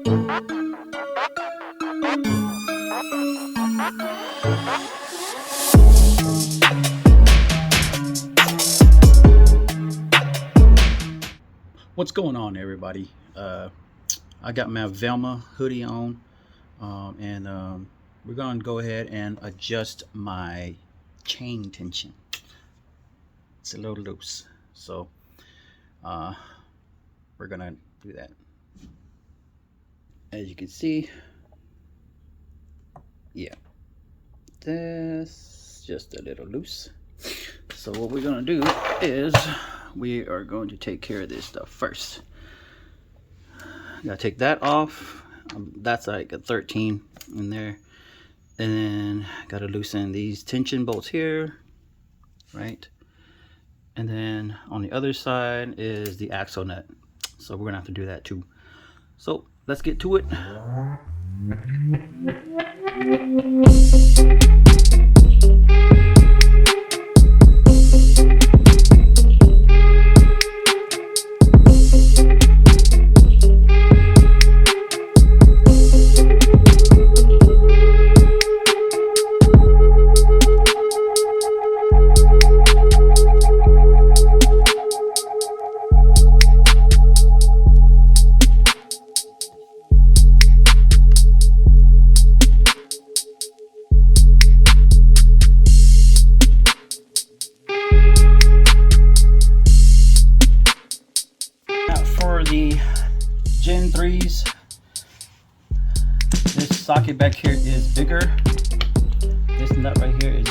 What's going on, everybody? I got my Velma hoodie on, and we're gonna go ahead and adjust my chain tension. It's a little loose, so we're gonna do that. As you can see, yeah, that's just a little loose. So what we're gonna do is we are going to take care of this stuff first. Gotta take that off. That's like a 13 in there. And then gotta loosen these tension bolts here, right? And then on the other side is the axle nut. So we're gonna have to do that too. So let's get to it. For the Gen 3s, this socket back here is bigger. This nut right here is,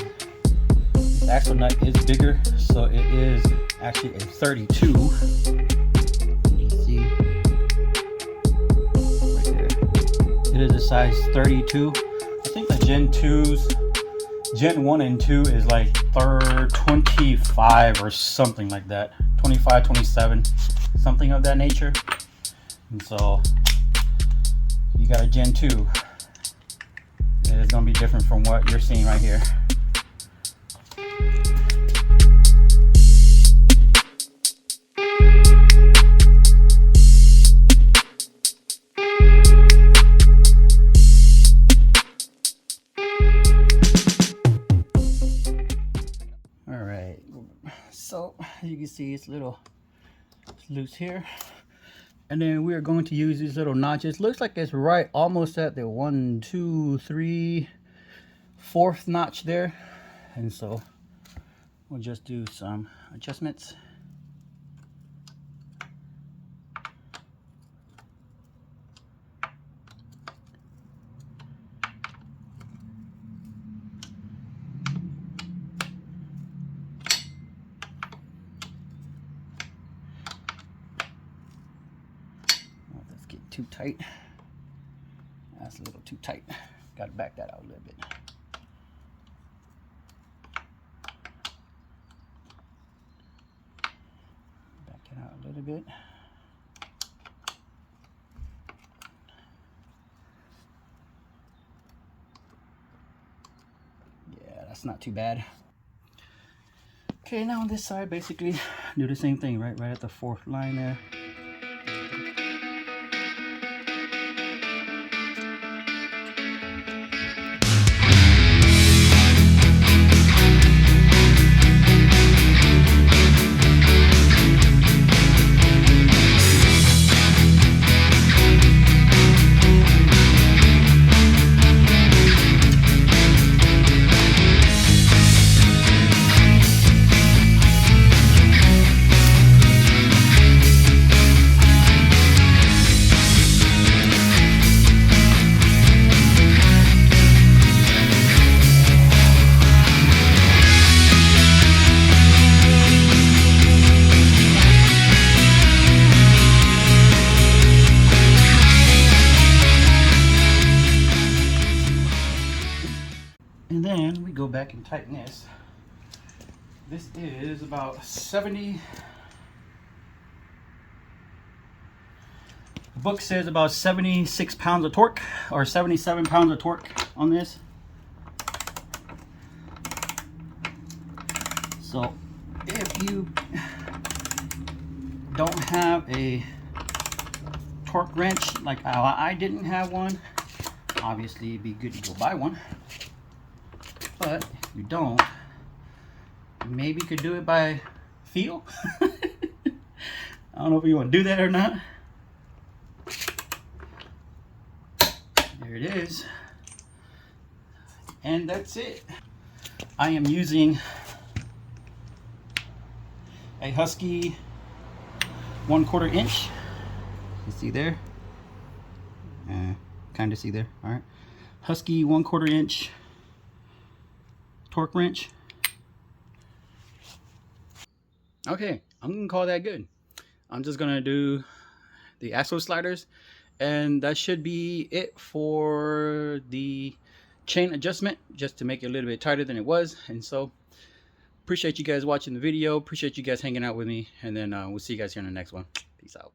this axle nut is bigger, so it is actually a 32. You can see right there. It is a size 32. I think the Gen 2s, Gen 1 and 2 is like 25 or something like that. 25, 27. Something of that nature. And so you got a Gen 2. It's gonna be different from what you're seeing right here. All right, so you can see it's a little loose here, and then we are going to use these little notches. Looks like it's right almost at the 1, 2, 3, 4th notch there, and so we'll just do some adjustments. Too tight. That's a little too tight. Got to back that out a little bit. Back it out a little bit. Yeah, that's not too bad. Okay, now on this side, basically do the same thing, right at the 4th line there. And then we go back and tighten this. This is about 70. The book says about 76 pounds of torque, or 77 pounds of torque on this. So if you don't have a torque wrench like how I didn't have one, obviously it'd be good to go buy one. But if you don't, maybe you could do it by feel. I don't know if you want to do that or not. There it is. And that's it. I am using a Husky 1/4 inch. You see there? Kind of see there. All right. Husky 1/4 inch torque wrench. Okay, I'm gonna call that good. I'm just gonna do the axle sliders, and that should be it for the chain adjustment, just to make it a little bit tighter than it was. And so appreciate you guys watching the video, appreciate you guys hanging out with me, and then we'll see you guys here in the next one. Peace out.